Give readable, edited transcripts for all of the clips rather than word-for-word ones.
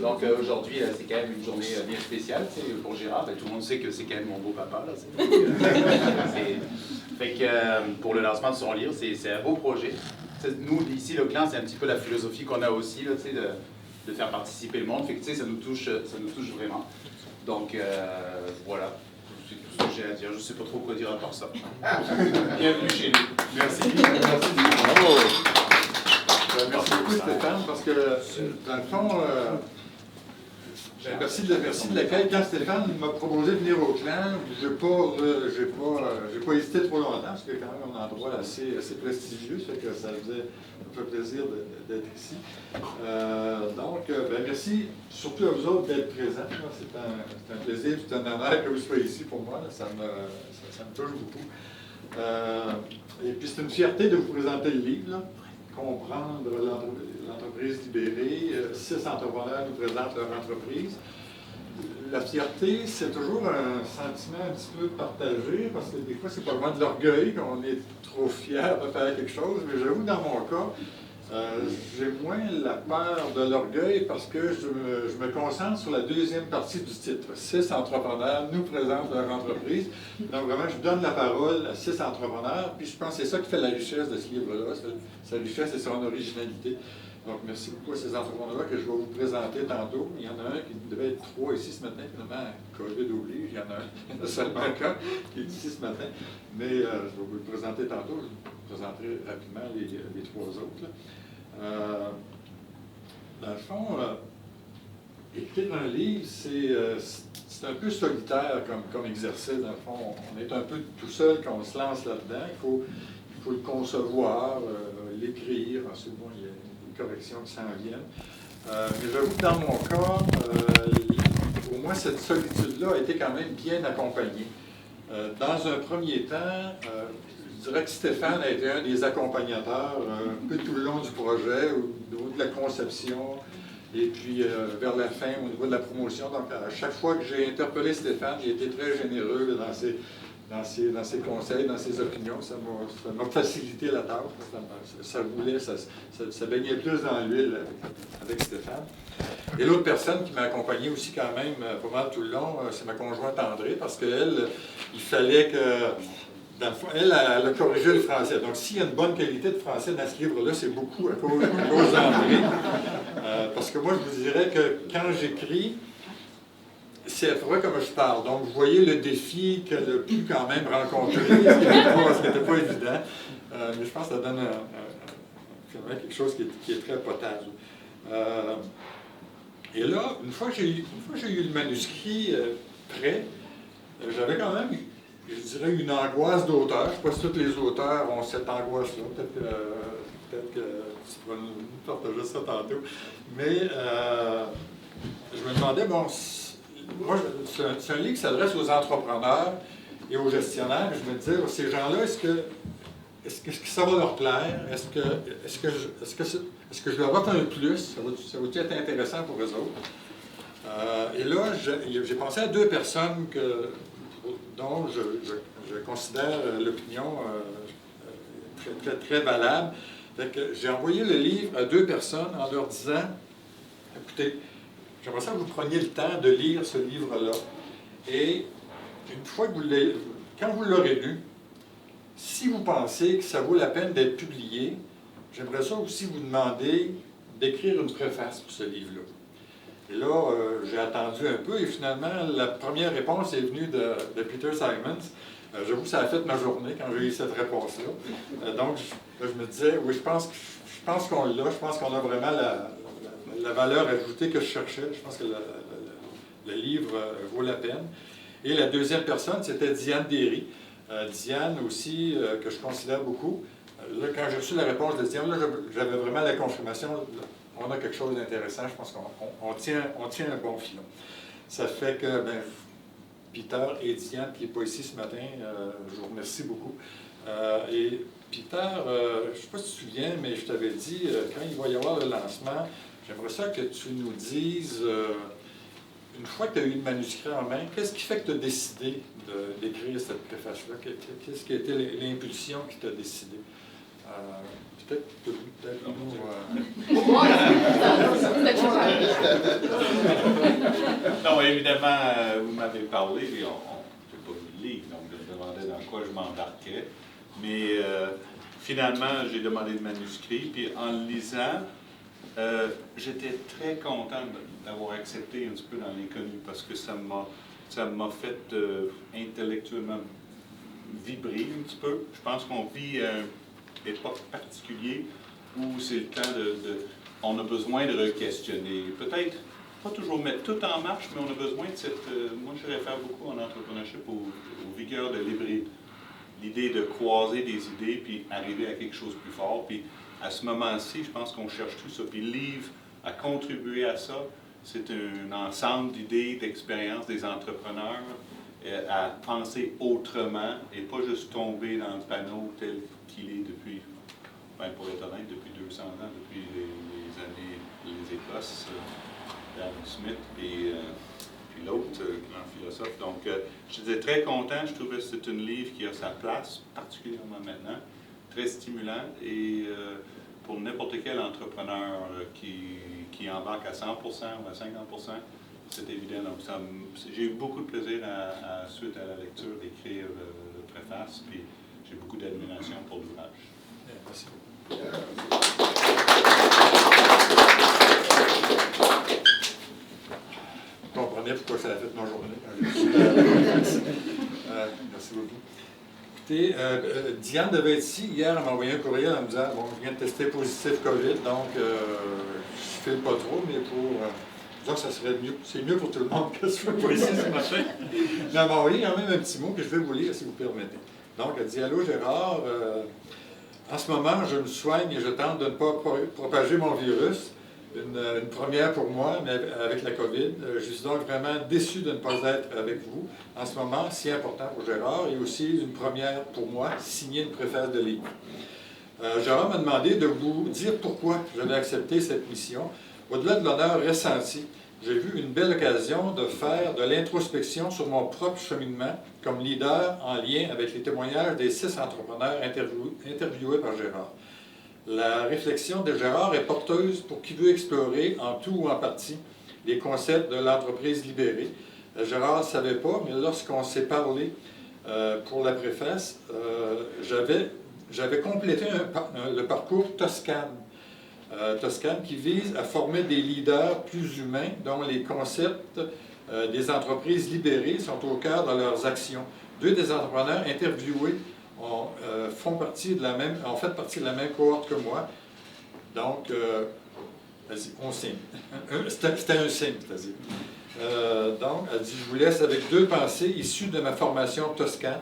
Donc aujourd'hui, c'est quand même une journée bien spéciale pour Gérard. Tout le monde sait que c'est quand même mon beau-papa. Fait que pour le lancement de son livre, c'est un beau projet. Nous, ici, le clan, c'est un petit peu la philosophie qu'on a aussi, là, de faire participer le monde. Fait que ça nous touche vraiment. Donc voilà, c'est tout ce que j'ai à dire. Je ne sais pas trop quoi dire à part ça. Bienvenue chez nous. Merci. Bravo. Merci beaucoup Stéphane, parce que dans le fond, merci de l'accueil. Quand Stéphane m'a proposé de venir au clan, j'ai pas hésité trop longtemps, parce que quand même un endroit assez prestigieux, ça fait que ça me fait plaisir d'être ici. Donc, merci surtout à vous autres d'être présents. C'est un plaisir, c'est un honneur que vous soyez ici pour moi. Là, ça me touche beaucoup. Et puis c'est une fierté de vous présenter le livre, là. Comprendre l'entreprise libérée. 6 entrepreneurs nous présentent leur entreprise. La fierté, c'est toujours un sentiment un petit peu partagé, parce que des fois, c'est pas vraiment de l'orgueil, qu'on est trop fier de faire quelque chose, mais j'avoue, dans mon cas, j'ai moins la peur de l'orgueil parce que je me concentre sur la deuxième partie du titre. 6 entrepreneurs nous présentent leur entreprise. Donc vraiment, je donne la parole à 6 entrepreneurs, puis je pense que c'est ça qui fait la richesse de ce livre-là, sa richesse et son originalité. Donc merci beaucoup à ces entrepreneurs-là que je vais vous présenter tantôt. Il y en a un qui devait être 3 ici ce matin, finalement, COVID oblige, il y en a seulement qu'un qui est ici ce matin. Mais je vais vous le présenter tantôt, je vous présenterai rapidement les 3 autres, là. Dans le fond, écrire un livre, c'est un peu solitaire comme exercice. Dans le fond, on est un peu tout seul quand on se lance là-dedans. Il faut le concevoir, l'écrire. Ensuite, bon, il y a des corrections qui s'en viennent. Mais j'avoue que dans mon cas, pour moi, cette solitude-là a été quand même bien accompagnée. Dans un premier temps, je dirais que Stéphane a été un des accompagnateurs un peu tout le long du projet, au niveau de la conception, et puis vers la fin, au niveau de la promotion. Donc, à chaque fois que j'ai interpellé Stéphane, il était très généreux dans ses conseils, dans ses opinions. Ça m'a facilité la tâche. Ça baignait plus dans l'huile avec Stéphane. Et l'autre personne qui m'a accompagné aussi quand même pas mal tout le long, c'est ma conjointe André, parce qu'elle, il fallait que... Dans le fond, elle a corrigé le français. Donc, s'il y a une bonne qualité de français dans ce livre-là, c'est beaucoup à cause d'André. Parce que moi, je vous dirais que quand j'écris, c'est à peu près comme je parle. Donc, vous voyez le défi qu'elle a pu quand même rencontrer, ce qui n'était pas évident. Mais je pense que ça donne quelque chose qui est très potable. Et là, une fois que j'ai eu le manuscrit prêt, j'avais quand même... Je dirais une angoisse d'auteur. Je ne sais pas si tous les auteurs ont cette angoisse-là. Peut-être que tu pourras nous partager ça tantôt. Mais je me demandais, bon, moi, c'est un livre qui s'adresse aux entrepreneurs et aux gestionnaires. Je me disais, ces gens-là, est-ce que ça va leur plaire? Est-ce que je leur offre un plus? Ça va-tu être intéressant pour eux autres? Et là, j'ai pensé à 2 personnes dont je considère l'opinion très valable. J'ai envoyé le livre à 2 personnes en leur disant, écoutez, j'aimerais ça que vous preniez le temps de lire ce livre-là. Et une fois que quand vous l'aurez lu, si vous pensez que ça vaut la peine d'être publié, j'aimerais ça aussi vous demander d'écrire une préface pour ce livre-là. Et là, j'ai attendu un peu et finalement, la première réponse est venue de Peter Simons. J'avoue que ça a fait ma journée quand j'ai eu cette réponse-là. Donc, je me disais, oui, je pense qu'on l'a. Je pense qu'on a vraiment la valeur ajoutée que je cherchais. Je pense que le livre vaut la peine. Et la deuxième personne, c'était Diane Derry. Diane aussi, que je considère beaucoup. Là, quand j'ai reçu la réponse de Diane, j'avais vraiment la confirmation. On a quelque chose d'intéressant, je pense qu'on tient un bon filon. Ça fait que Peter et Diane, qui n'est pas ici ce matin, je vous remercie beaucoup. Et Peter, je ne sais pas si tu te souviens, mais je t'avais dit, quand il va y avoir le lancement, j'aimerais ça que tu nous dises, une fois que tu as eu le manuscrit en main, qu'est-ce qui fait que tu as décidé d'écrire cette préface-là? Qu'est-ce qui a été l'impulsion qui t'a décidé? Peut-être nous... Non, évidemment, vous m'avez parlé, et je n'ai pas vu le livre, donc je me demandais dans quoi je m'embarquais. Mais finalement, j'ai demandé le manuscrit, puis en le lisant, j'étais très content d'avoir accepté un petit peu dans l'inconnu, parce que ça m'a fait intellectuellement vibrer un petit peu. Je pense qu'on vit une époque particulière où c'est le temps on a besoin de re-questionner. Peut-être pas toujours mettre tout en marche, mais on a besoin de cette... moi, je réfère beaucoup en entrepreneurship aux vigueurs de l'hybride. L'idée de croiser des idées, puis arriver à quelque chose de plus fort. Puis à ce moment-ci, je pense qu'on cherche tout ça. Puis le livre a contribué à ça. C'est un ensemble d'idées, d'expériences des entrepreneurs à penser autrement et pas juste tomber dans le panneau tel qu'il est depuis, ben pour être honnête, depuis 200 ans, depuis les années, les Écosses, Adam Smith et puis l'autre grand philosophe. Donc, j'étais très content. Je trouvais que c'est un livre qui a sa place, particulièrement maintenant, très stimulant et pour n'importe quel entrepreneur qui embarque à 100% ou à 50%, c'est évident. Donc, j'ai eu beaucoup de plaisir suite à la lecture d'écrire le préface, puis j'ai beaucoup d'admiration pour l'ouvrage. Merci. Vous comprenez pourquoi ça a fait ma journée. Merci beaucoup. Écoutez, Diane devait être ici. Hier, elle m'a envoyé un courriel en me disant bon, je viens de tester positif COVID, donc je ne file pas trop, mais pour. Donc, ça serait mieux. C'est mieux pour tout le monde que ce soit ici ce matin. Mais elle m'a envoyé quand même un petit mot que je vais vous lire, si vous permettez. Donc, elle dit allô Gérard, en ce moment, je me soigne et je tente de ne pas propager mon virus. Une première pour moi, mais avec la COVID. Je suis donc vraiment déçu de ne pas être avec vous en ce moment, si important pour Gérard, et aussi une première pour moi, signer une préface de livre. Gérard m'a demandé de vous dire pourquoi j'avais accepté cette mission. Au-delà de l'honneur ressenti, j'ai vu une belle occasion de faire de l'introspection sur mon propre cheminement comme leader en lien avec les témoignages des 6 entrepreneurs interviewés par Gérard. La réflexion de Gérard est porteuse pour qui veut explorer, en tout ou en partie, les concepts de l'entreprise libérée. Gérard ne savait pas, mais lorsqu'on s'est parlé pour la préface, j'avais complété le parcours Toscane. Toscane qui vise à former des leaders plus humains dont les concepts des entreprises libérées sont au cœur de leurs actions. 2 des entrepreneurs interviewés ont fait partie de la même cohorte que moi. Donc, vas-y, on signe. C'était un signe, c'est-à-dire. Donc, elle dit, je vous laisse avec 2 pensées issues de ma formation Toscane.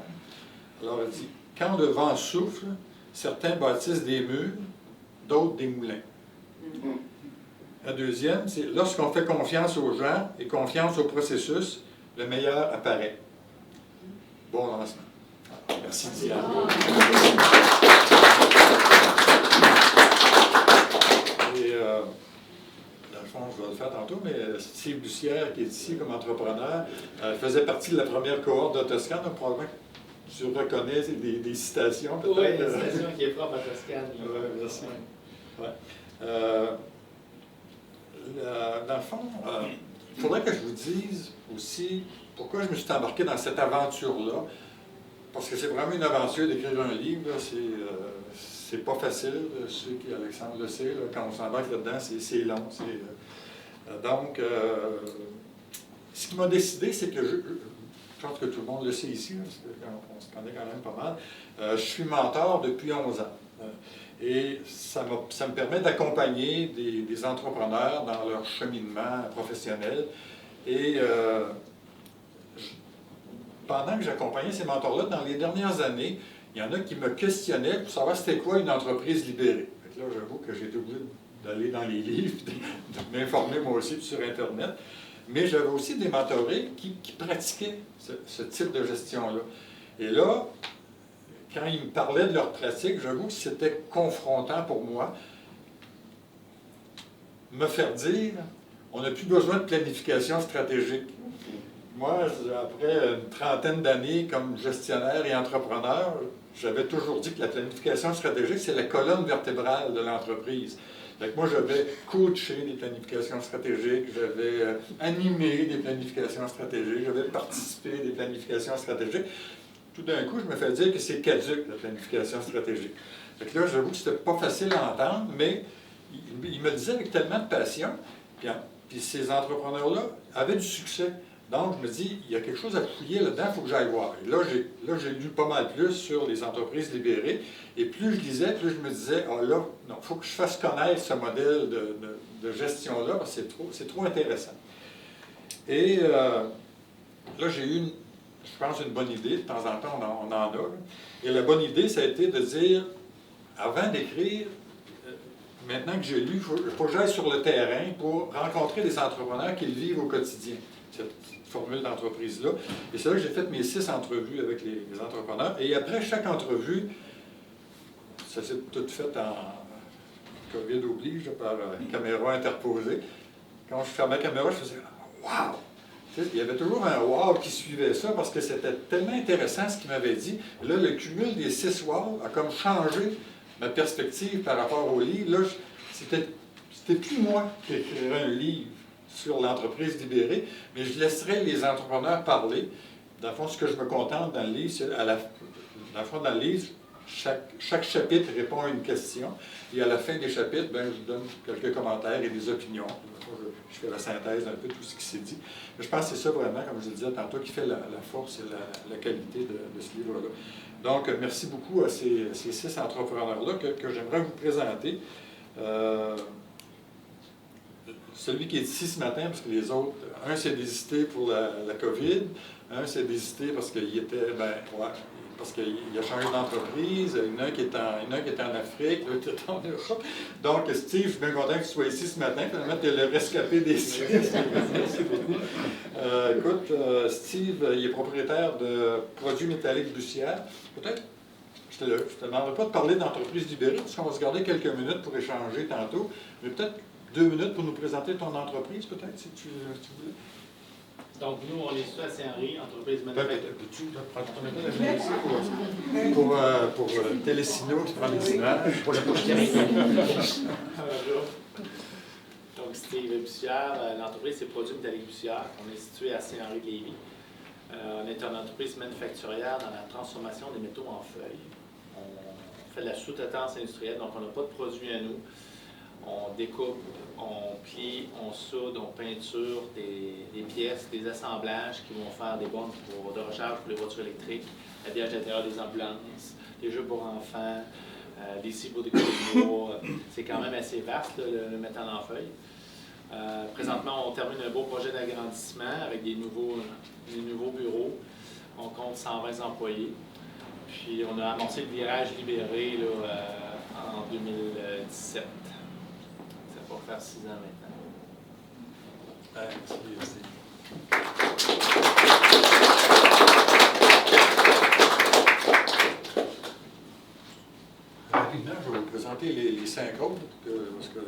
Alors, elle dit, quand le vent souffle, certains bâtissent des murs, d'autres des moulins. La deuxième, c'est lorsqu'on fait confiance aux gens et confiance au processus, le meilleur apparaît. Bon lancement. Merci Diane. Et dans le fond, je vais le faire tantôt, mais Steve Bussière, qui est ici comme entrepreneur, faisait partie de la première cohorte de Toscane, donc probablement que tu reconnais des citations peut-être. Oui, une citation qui est propre à Toscane. Oui, merci. Ouais. Dans le fond, il faudrait que je vous dise aussi pourquoi je me suis embarqué dans cette aventure-là. Parce que c'est vraiment une aventure d'écrire un livre. C'est pas facile. Ceux qui, Alexandre le sait, là, quand on s'embarque là-dedans, c'est long. Donc, ce qui m'a décidé, c'est que je pense que tout le monde le sait ici, parce qu'on se connaît quand même pas mal. Je suis mentor depuis 11 ans. Et ça me permet d'accompagner des entrepreneurs dans leur cheminement professionnel. Et pendant que j'accompagnais ces mentors-là, dans les dernières années, il y en a qui me questionnaient pour savoir c'était quoi une entreprise libérée. Là, j'avoue que j'ai été obligé d'aller dans les livres, de m'informer moi aussi sur Internet. Mais j'avais aussi des mentorés qui pratiquaient ce type de gestion-là. Et là, quand ils me parlaient de leur pratique, j'avoue que c'était confrontant pour moi. Me faire dire, on n'a plus besoin de planification stratégique. Moi, après une trentaine d'années comme gestionnaire et entrepreneur, j'avais toujours dit que la planification stratégique, c'est la colonne vertébrale de l'entreprise. Fait que moi, j'avais coaché des planifications stratégiques, j'avais animé des planifications stratégiques, j'avais participé à des planifications stratégiques. Tout d'un coup, je me fais dire que c'est caduc, la planification stratégique. Fait que là, j'avoue que c'était pas facile à entendre, mais il me le disait avec tellement de passion. Puis ces entrepreneurs-là avaient du succès. Donc, je me dis, il y a quelque chose à fouiller là-dedans, il faut que j'aille voir. Et là, j'ai lu pas mal plus sur les entreprises libérées. Et plus je lisais, plus je me disais, ah là, non, il faut que je fasse connaître ce modèle de gestion-là, parce que c'est trop intéressant. Et là, j'ai eu, je pense, une bonne idée. De temps en temps, on en a. Là. Et la bonne idée, ça a été de dire, avant d'écrire, maintenant que j'ai lu, il faut que j'aille sur le terrain pour rencontrer des entrepreneurs qui le vivent au quotidien. Cette formule d'entreprise-là. Et c'est là que j'ai fait mes 6 entrevues avec les entrepreneurs. Et après chaque entrevue, ça s'est tout fait en COVID oblige, par caméra interposée. Quand je fermais la caméra, je faisais « Wow! » Il y avait toujours un « wow » qui suivait ça parce que c'était tellement intéressant ce qu'il m'avait dit. Et là, le cumul des 6 « wow » a comme changé ma perspective par rapport au livre. Là, c'était plus moi qui écrirais un livre sur l'entreprise libérée, mais je laisserai les entrepreneurs parler. Dans le fond, ce que je me contente dans le livre, c'est dans le fond, dans le livre, chaque chapitre répond à une question, et à la fin des chapitres, je donne quelques commentaires et des opinions. Je fais la synthèse un peu de tout ce qui s'est dit. Mais je pense que c'est ça vraiment, comme je le disais tantôt, qui fait la force et la qualité de ce livre-là. Donc, merci beaucoup à ces 6 entrepreneurs-là que j'aimerais vous présenter. Celui qui est ici ce matin, parce que les autres, un s'est désisté pour la COVID, un s'est désisté parce qu'il était, parce qu'il a changé d'entreprise, il y en a un qui est en Afrique, l'autre est en Europe. Donc, Steve, je suis bien content que tu sois ici ce matin, finalement, tu es le rescapé des 6. Merci beaucoup. Écoute, Steve, il est propriétaire de Produits métalliques Bussière. Peut-être, je ne te demanderai pas de parler d'entreprise libérée, parce qu'on va se garder quelques minutes pour échanger tantôt, mais peut-être 2 minutes pour nous présenter ton entreprise, peut-être, si tu voulais. Donc, nous, on est sur à Saint-Henri, entreprise manufacturière. Peux-tu prendre ton micro ici pour Télésino qui prend les images? Pour le Donc, Steve Bussière, l'entreprise, c'est Produits métalliques Bussière. On est situé à Saint-Henri-de-Lévis. On est une entreprise manufacturière dans la transformation des métaux en feuilles. On fait de la sous-traitance industrielle, donc on n'a pas de produits à nous. On découpe, on plie, on soude, on peinture des pièces, des assemblages qui vont faire des bornes de recharge pour les voitures électriques, l'habillage intérieur des ambulances, des jeux pour enfants, des scies pour des colis. C'est quand même assez vaste, le métal en feuille. Présentement, on termine un beau projet d'agrandissement avec des nouveaux bureaux. On compte 120 employés. Puis on a amorcé le virage libéré en 2017. Ça va faire 6 ans maintenant. Merci. Rapidement, je vais vous présenter les 5 autres, parce que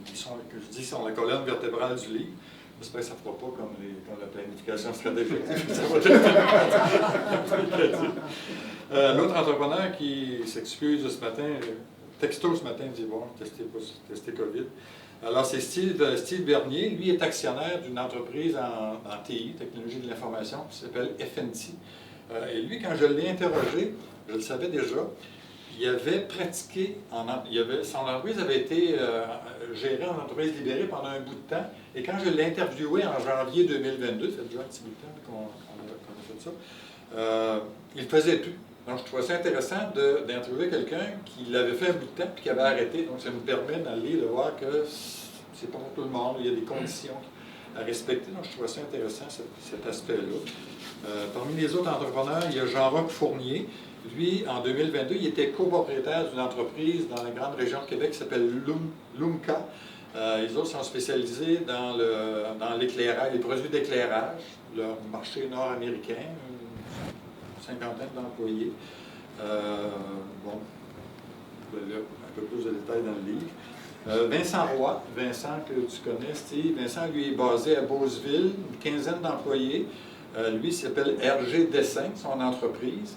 ils sont, que je dis, sont la colonne vertébrale du livre. J'espère que ça ne fera pas comme la planification stratégique. L'autre entrepreneur qui s'excuse ce matin, texto ce matin, dit bon, testez COVID. Alors, c'est Steve Bernier. Lui est actionnaire d'une entreprise en TI, Technologie de l'information, qui s'appelle FNT. Et lui, quand je l'ai interrogé, je le savais déjà, il avait pratiqué, son entreprise avait été gérée en entreprise libérée pendant un bout de temps. Et quand je l'ai interviewé en janvier 2022, ça fait déjà un petit bout de temps qu'on a fait ça, il faisait tout. Donc, je trouvais ça intéressant d'interviewer quelqu'un qui l'avait fait un bout de temps et qui avait arrêté. Donc, ça nous permet d'aller de voir que c'est pas pour tout le monde, il y a des conditions à respecter. Donc, je trouvais ça intéressant, cet aspect-là. Parmi les autres entrepreneurs, il y a Jean-Roch Fournier. Lui, en 2022, il était copropriétaire d'une entreprise dans la grande région de Québec qui s'appelle Lumca. Les autres sont spécialisés dans l'éclairage, les produits d'éclairage, leur marché nord-américain, une cinquantaine d'employés. Bon, un peu plus de détails dans le livre. Vincent Roy, Vincent que tu connais, Steve. Vincent, lui, est basé à Beauceville, une quinzaine d'employés. Lui, il s'appelle RG Dessin, son entreprise.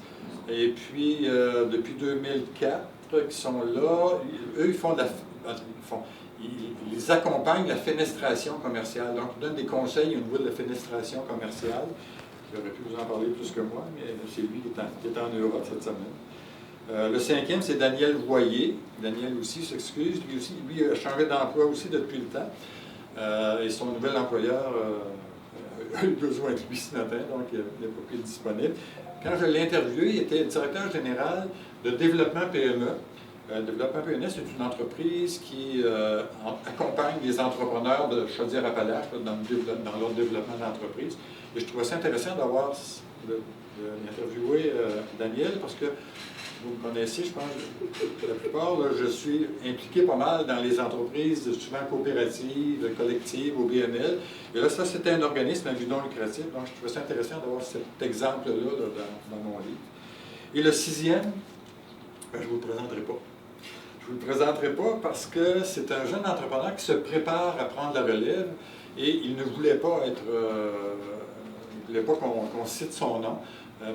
Et puis, depuis 2004, ils sont là. Eux, ils font ils accompagnent la fenestration commerciale. Donc, ils donnent des conseils au niveau de la fenestration commerciale. J'aurais pu vous en parler plus que moi, mais c'est lui qui est en Europe cette semaine. Le 5e, c'est Daniel Voyer. Daniel aussi s'excuse. Lui a changé d'emploi aussi depuis le temps. Et son nouvel employeur a eu besoin de lui ce matin, donc il n'est pas plus disponible. Quand je l'ai interviewé, il était directeur général de Développement PME. Développement PME, c'est une entreprise qui accompagne les entrepreneurs de Chaudière-Appalaches dans leur développement d'entreprise. Et je trouvais ça intéressant d'avoir d'interviewer Daniel, parce que vous me connaissez, je pense, pour la plupart, là, je suis impliqué pas mal dans les entreprises, souvent coopératives, collectives, au BNL. Et là, ça, c'était un organisme à but non lucratif, donc je trouvais ça intéressant d'avoir cet exemple-là dans mon livre. Et le 6e, je ne vous le présenterai pas. Je ne vous le présenterai pas parce que c'est un jeune entrepreneur qui se prépare à prendre la relève et il ne voulait pas être... il ne voulait pas qu'on cite son nom.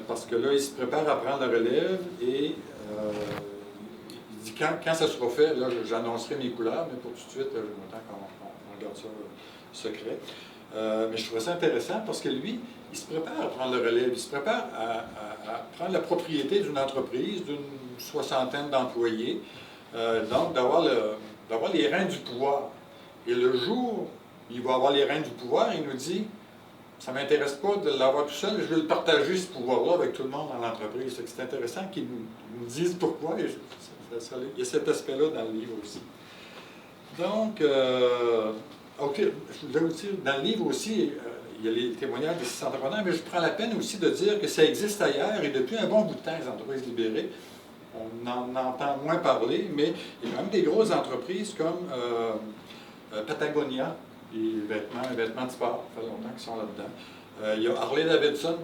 Parce que là, il se prépare à prendre la relève et il dit quand ça sera fait, là, j'annoncerai mes couleurs, mais pour tout de suite, j'aimerais qu'on garde ça secret. Mais je trouvais ça intéressant parce que lui, il se prépare à prendre la relève, il se prépare à prendre la propriété d'une entreprise d'une 60aine d'employés, donc d'avoir les reins du pouvoir. Et le jour où il va avoir les reins du pouvoir, il nous dit... Ça ne m'intéresse pas de l'avoir tout seul, je veux le partager, ce pouvoir-là, avec tout le monde dans l'entreprise. C'est intéressant qu'ils nous disent pourquoi, et il y a cet aspect-là dans le livre aussi. Donc, je voulais vous dire, dans le livre aussi, il y a les témoignages des 6 entrepreneurs, mais je prends la peine aussi de dire que ça existe ailleurs, et depuis un bon bout de temps, les entreprises libérées, on en entend moins parler, mais il y a quand même des grosses entreprises comme Patagonia, les vêtements de sport, ça fait longtemps qu'ils sont là-dedans. Il y a Harley-Davidson,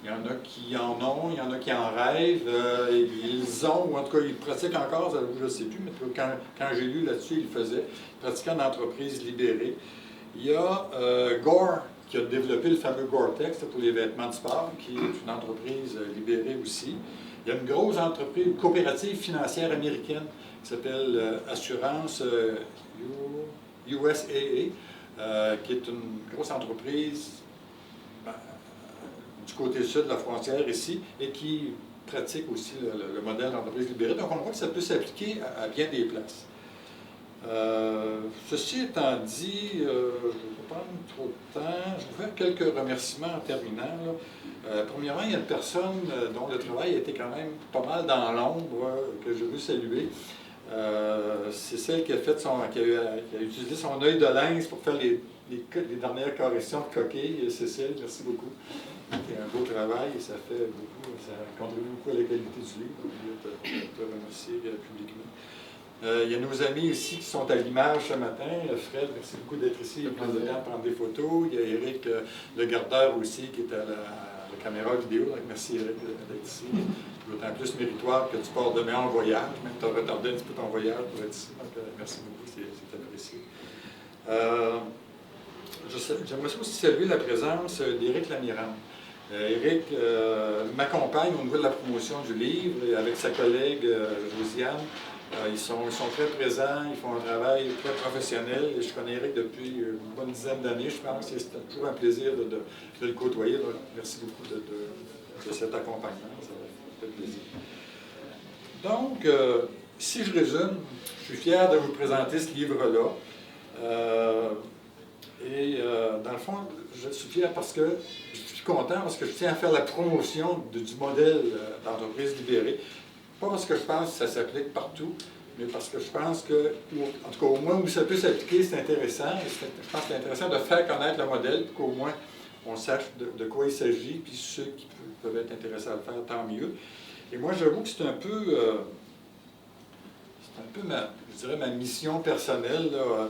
il y en a qui en ont, il y en a qui en rêvent, ils ont, ou en tout cas ils pratiquent encore, je ne sais plus, mais quand j'ai lu là-dessus, ils le faisaient, pratiquant d'entreprises libérées. Il y a Gore, qui a développé le fameux Gore-Tex pour les vêtements de sport, qui est une entreprise libérée aussi. Il y a une grosse entreprise, une coopérative financière américaine, qui s'appelle Assurance USAA, qui est une grosse entreprise du côté sud de la frontière ici, et qui pratique aussi le modèle d'entreprise libérée. Donc on voit que ça peut s'appliquer à bien des places. Ceci étant dit, je ne vais pas prendre trop de temps. Je vais faire quelques remerciements en terminant. Premièrement, il y a une personne dont le travail a été quand même pas mal dans l'ombre, que je veux saluer. C'est celle qui a utilisé son œil de lynx pour faire les dernières corrections de coquilles. Cécile, merci beaucoup. C'est un beau travail et ça fait beaucoup, ça contribue beaucoup à la qualité du livre. Je veux te remercier publiquement. Il y a nos amis ici qui sont à l'image ce matin. Fred, merci beaucoup d'être ici. Il prend le temps de prendre des photos. Il y a Éric, le gardeur aussi, qui est à la caméra vidéo. Donc merci Éric d'être ici. D'autant plus méritoire que tu pars demain en voyage. Même tu as retardé un petit peu ton voyage pour être ici. Donc merci beaucoup, c'est apprécié. J'aimerais aussi saluer la présence d'Éric Lamirande. Éric m'accompagne au niveau de la promotion du livre et avec sa collègue Josiane. Ils sont très présents, ils font un travail très professionnel et je connais Éric depuis une bonne dizaine d'années, je pense, et c'est toujours un plaisir de le côtoyer. Donc, merci beaucoup de cet accompagnement, ça fait plaisir. Donc, si je résume, je suis fier de vous présenter ce livre-là. Dans le fond, je suis fier parce que je suis content, parce que je tiens à faire la promotion du modèle d'entreprise libérée. Pas parce que je pense que ça s'applique partout, mais parce que je pense que, en tout cas, au moins où ça peut s'appliquer, c'est intéressant. Et je pense que c'est intéressant de faire connaître le modèle pour qu'au moins on sache de quoi il s'agit, puis ceux qui peuvent être intéressés à le faire, tant mieux. Et moi, j'avoue que c'est un peu je dirais, ma mission personnelle, là.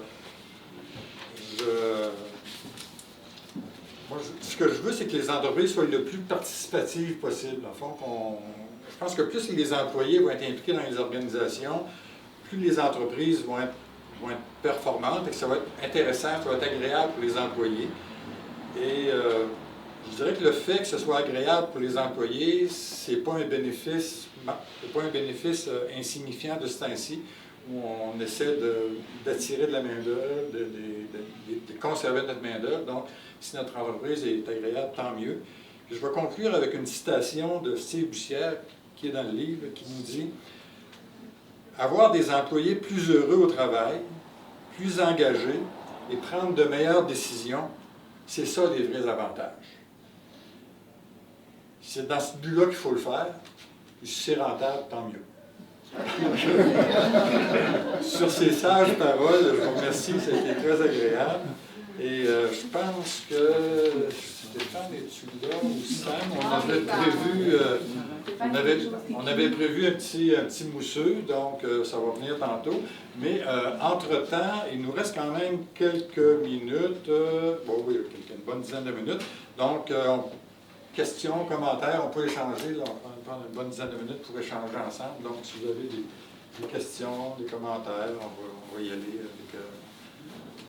Ce que je veux, c'est que les entreprises soient le plus participatives possible. En fond, je pense que plus les employés vont être impliqués dans les organisations, plus les entreprises vont être performantes et que ça va être intéressant, ça va être agréable pour les employés. Et je dirais que le fait que ce soit agréable pour les employés, c'est pas un bénéfice insignifiant de ce temps-ci. où on essaie d'attirer de la main-d'œuvre, de conserver notre main-d'œuvre. Donc, si notre entreprise est agréable, tant mieux. Puis je vais conclure avec une citation de Steve Bussière, qui est dans le livre, qui nous dit « Avoir des employés plus heureux au travail, plus engagés et prendre de meilleures décisions, c'est ça les vrais avantages. » C'est dans ce but-là qu'il faut le faire. Et si c'est rentable, tant mieux. Sur ces sages paroles, je vous remercie, c'était très agréable. Et je pense que Stéphane, es-tu là ou Sam? On avait prévu un petit mousseux, donc ça va venir tantôt. Mais entre-temps, il nous reste quand même quelques minutes, oui, une bonne dizaine de minutes. Donc, questions, commentaires, on peut échanger, là, on va prendre une bonne dizaine de minutes pour échanger ensemble. Donc, si vous avez des questions, des commentaires, on va y aller avec